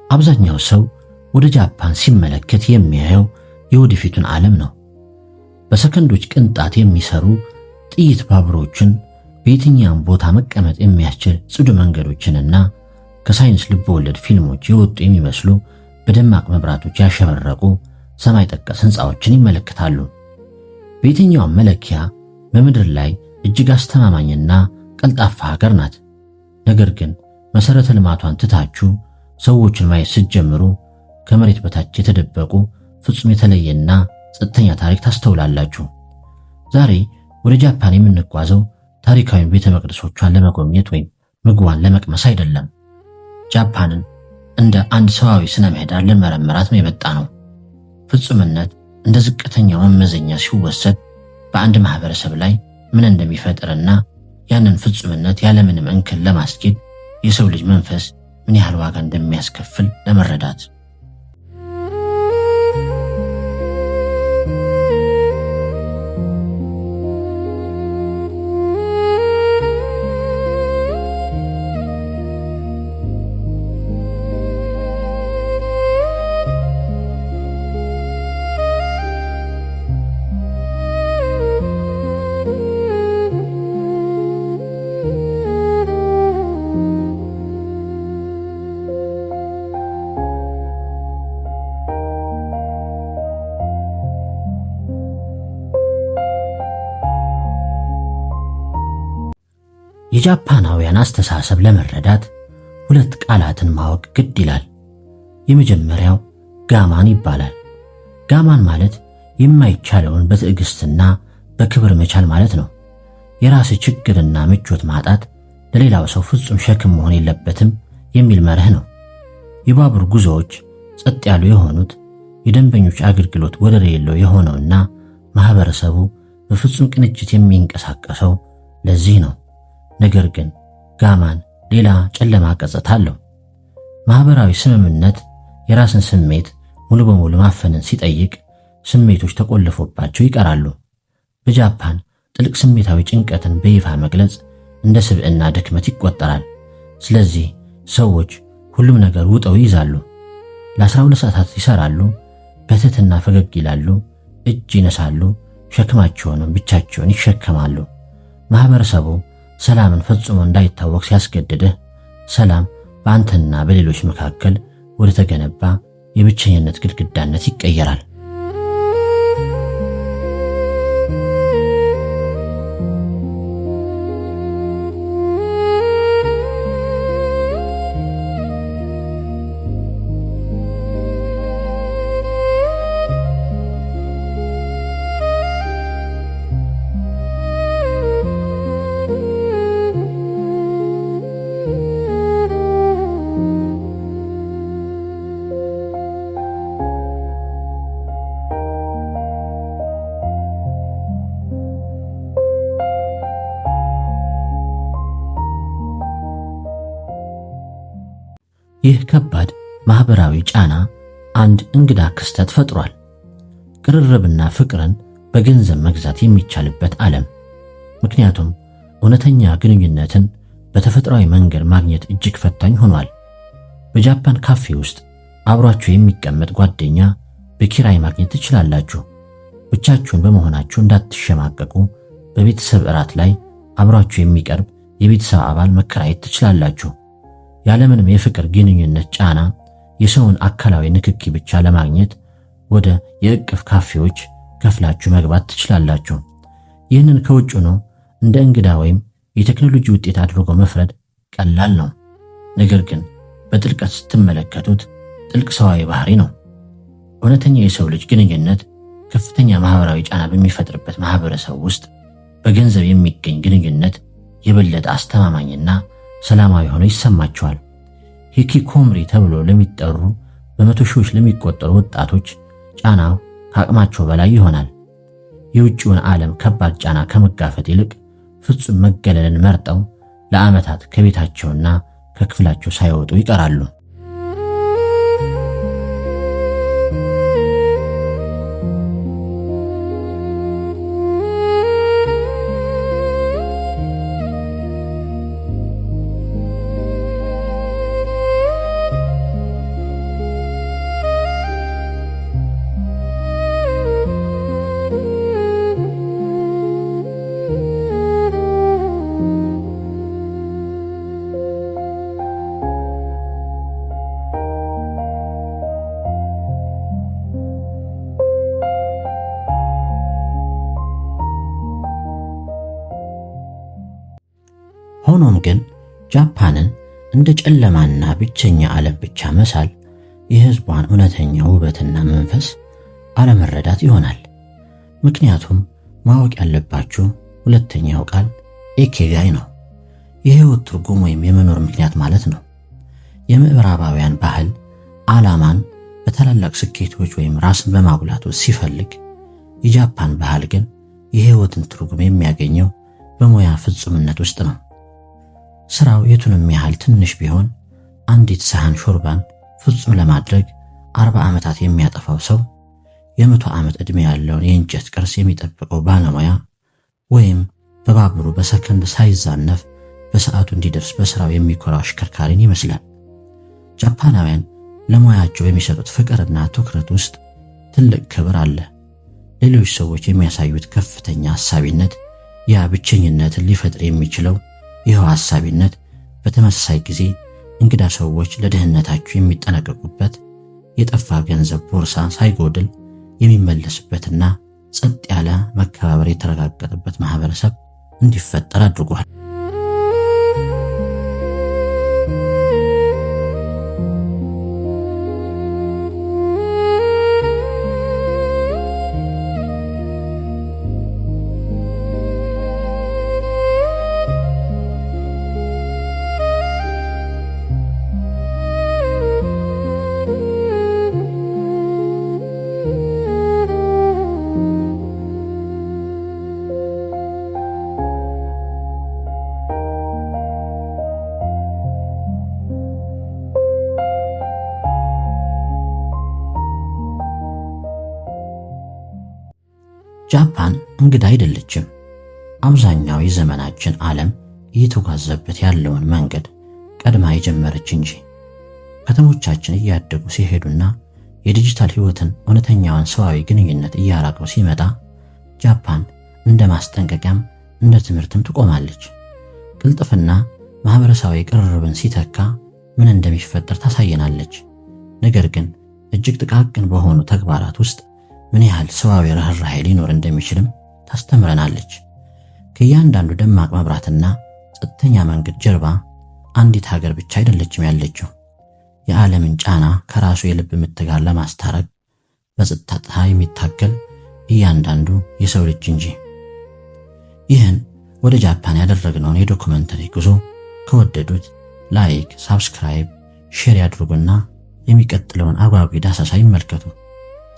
አብዛኛው ሰው ወደ ጃፓን ሲመለከት የሚያየው የወደፊቱን ዓለም ነው። በሰከንዶች ቅንጣት የሚሰሩ ጥይት ባቡሮችን፣ በየትኛውም ቦታ መቀመጥ የሚያስችል ጽዱ መንገዶችንና ከሳይንስ ልብወለድ ፊልሞች የወጡ የሚመስሉ በደማቅ መብራቶች ያሸበረቁ ሰማይ ጠቀስ ሕንፃዎችን ይመለከታሉ። በየትኛውም መለኪያ በምድር ላይ እጅግ አስተማማኝና ቀልጣፋ ሀገር ናት። ነገር ግን መሰረተ ልማቷን ትታችሁ ሰዎችን ማየት ስትጀምሩ ከመሬት በታች የተደበቁ ፍጹም የተለየና ጸጥተኛ ታሪክ ታስተውላላችሁ። ዛሬ ወደ ጃፓን የምንጓዘው ታሪካዊ ቤተ መቅደሶቿን ለመጎብኘት ወይም ምግቧን ለመቅመስ አይደለም። ጃፓንን እንደ አንድ ሰዋዊ ስነ ምህዳር ልንመረምራት ነው የመጣ ነው። ፍጹምነት እንደ ዝቅተኛው መመዘኛ ሲወሰድ በአንድ ማህበረሰብ ላይ ምን እንደሚፈጥርና ያንን ፍጹምነት ያለምንም እንከን ለማስኬድ የሰው ልጅ መንፈስ ምን ያህል ዋጋ እንደሚያስከፍል ለመረዳት የጃፓናውያን አስተሳሰብ ለመረዳት ሁለት ቃላትን ማወቅ ግድ ይላል። የመጀመሪያው ጋማን ይባላል። ጋማን ማለት የማይቻለውን በትዕግስትና በክብር መቻል ማለት ነው። የራስ ችግርና ምቾት ማጣት ለሌላው ሰው ፍጹም ሸክም መሆን የለበትም የሚል መርህ ነው። የባቡር ጉዞዎች ጸጥ ያሉ የሆኑት የደንበኞች አገልግሎት ወደር የሌለው የሆነውና ማህበረሰቡ በፍጹም ቅንጅት የሚንቀሳቀሰው ለዚህ ነው። ነገር ግን ጋማን ሌላ ጨለማ ገጽታ አለው። ማህበራዊ ስምምነት የራስን ስሜት ሙሉ በሙሉ ማፈንን ሲጠይቅ ስሜቶች ተቆልፎባቸው ይቀራሉ። በጃፓን ጥልቅ ስሜታዊ ጭንቀትን በይፋ መግለጽ እንደ ስብዕና ድክመት ይቆጠራል። ስለዚህ ሰዎች ሁሉም ነገር ውጠው ይይዛሉ። ለ12 ሰዓታት ይሰራሉ፣ በትህትና ፈገግ ይላሉ፣ እጅ ይነሳሉ፣ ሸክማቸውንም ብቻቸውን ይሸከማሉ። ማህበረሰቡ ሰላምን ፈጽሞ እንዳይታወቅ ሲያስገድድህ ሰላም በአንተና በሌሎች መካከል ወደ ተገነባ የብቸኝነት ግድግዳነት ይቀየራል። ይህ ከባድ ማህበራዊ ጫና አንድ እንግዳ ክስተት ፈጥሯል። ቅርርብና ፍቅርን በገንዘብ መግዛት የሚቻልበት ዓለም። ምክንያቱም እውነተኛ ግንኙነትን በተፈጥሯዊ መንገድ ማግኘት እጅግ ፈታኝ ሆኗል። በጃፓን ካፌ ውስጥ አብሯችሁ የሚቀመጥ ጓደኛ በኪራይ ማግኘት ትችላላችሁ። ብቻችሁን በመሆናችሁ እንዳትሸማቀቁ በቤተሰብ እራት ላይ አብሯችሁ የሚቀርብ የቤተሰብ አባል መከራየት ትችላላችሁ። ያለምንም የፍቅር ግንኙነት ጫና የሰውን አካላዊ ንክኪ ብቻ ለማግኘት ወደ የእቅፍ ካፌዎች ከፍላችሁ መግባት ትችላላችሁ። ይህንን ከውጭ ነው እንደ እንግዳ ወይም የቴክኖሎጂ ውጤት አድርጎ መፍረድ ቀላል ነው። ነገር ግን በጥልቀት ስትመለከቱት ጥልቅ ሰዋዊ ባህሪ ነው። እውነተኛ የሰው ልጅ ግንኙነት ከፍተኛ ማህበራዊ ጫና በሚፈጥርበት ማህበረሰብ ውስጥ በገንዘብ የሚገኝ ግንኙነት የበለጠ አስተማማኝና ሰላማዊ ሆኖ ይሰማቸዋል። ሂኪኮምሪ ተብሎ ለሚጠሩ በመቶ ሺዎች ለሚቆጠሩ ወጣቶች ጫናው ከአቅማቸው በላይ ይሆናል። የውጭውን ዓለም ከባድ ጫና ከመጋፈጥ ይልቅ ፍጹም መገለልን መርጠው ለዓመታት ከቤታቸውና ከክፍላቸው ሳይወጡ ይቀራሉ። ግን ጃፓንን እንደ ጨለማና ብቸኛ ዓለም ብቻ መሳል የሕዝቧን እውነተኛ ውበትና መንፈስ አለመረዳት ይሆናል። ምክንያቱም ማወቅ ያለባችሁ ሁለተኛው ቃል ኢኪጋይ ነው። የሕይወት ትርጉም ወይም የመኖር ምክንያት ማለት ነው። የምዕራባውያን ባህል ዓላማን በታላላቅ ስኬቶች ወይም ራስን በማጉላት ውስጥ ሲፈልግ፣ የጃፓን ባህል ግን የሕይወትን ትርጉም የሚያገኘው በሙያ ፍጹምነት ውስጥ ነው። ስራው የቱንም ያህል ትንሽ ቢሆን አንዲት ሳህን ሾርባን ፍጹም ለማድረግ 40 ዓመታት የሚያጠፋው ሰው የ100 ዓመት ዕድሜ ያለውን የእንጨት ቅርስ የሚጠብቀው ባለሙያ ወይም በባቡሩ በሰከንድ ሳይዛነፍ በሰዓቱ እንዲደርስ በስራው የሚኮራው አሽከርካሪን ይመስላል። ጃፓናውያን ለሙያቸው በሚሰጡት ፍቅርና ትኩረት ውስጥ ትልቅ ክብር አለ። ሌሎች ሰዎች የሚያሳዩት ከፍተኛ ሐሳቢነት ያ ብቸኝነትን ሊፈጥር የሚችለው ይኸው ሐሳቢነት በተመሳሳይ ጊዜ እንግዳ ሰዎች ለደህንነታቸው የሚጠነቀቁበት የጠፋ ገንዘብ ቦርሳ ሳይጎድል የሚመለስበትና ጸጥ ያለ መከባበር የተረጋገጠበት ማህበረሰብ እንዲፈጠር አድርጓል። ጃፓን እንግዳ አይደለችም። አብዛኛው የዘመናችን ዓለም እየተጓዘበት ያለውን መንገድ ቀድማ የጀመረች እንጂ። ከተሞቻችን እያደጉ ሲሄዱና የዲጂታል ሕይወትን እውነተኛውን ሰዋዊ ግንኙነት እያራቀው ሲመጣ ጃፓን እንደ ማስጠንቀቂያም እንደ ትምህርትም ትቆማለች። ቅልጥፍና ማህበረሰባዊ ቅርርብን ሲተካ ምን እንደሚፈጠር ታሳየናለች። ነገር ግን እጅግ ጥቃቅን በሆኑ ተግባራት ውስጥ ምን ያህል ሰዋዊ ርህራሄ ሊኖር እንደሚችልም ታስተምረናለች። ከእያንዳንዱ ደማቅ መብራትና ጸጥተኛ መንገድ ጀርባ አንዲት ሀገር ብቻ አይደለችም ያለችው። የዓለምን ጫና ከራሱ የልብ ምት ጋር ለማስታረቅ በጸጥታ የሚታገል እያንዳንዱ የሰው ልጅ እንጂ። ይህን ወደ ጃፓን ያደረግነውን የዶኩመንተሪ ጉዞ ከወደዱት ላይክ፣ ሳብስክራይብ፣ ሼር ያድርጉና የሚቀጥለውን አጓጊ ዳሰሳ ይመልከቱ።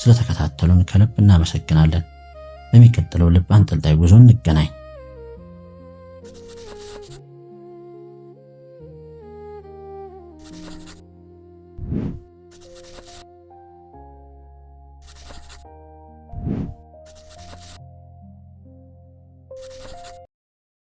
ስለተከታተሉን ከልብ እናመሰግናለን። በሚቀጥለው ልብ አንጠልጣይ ጉዞ እንገናኝ።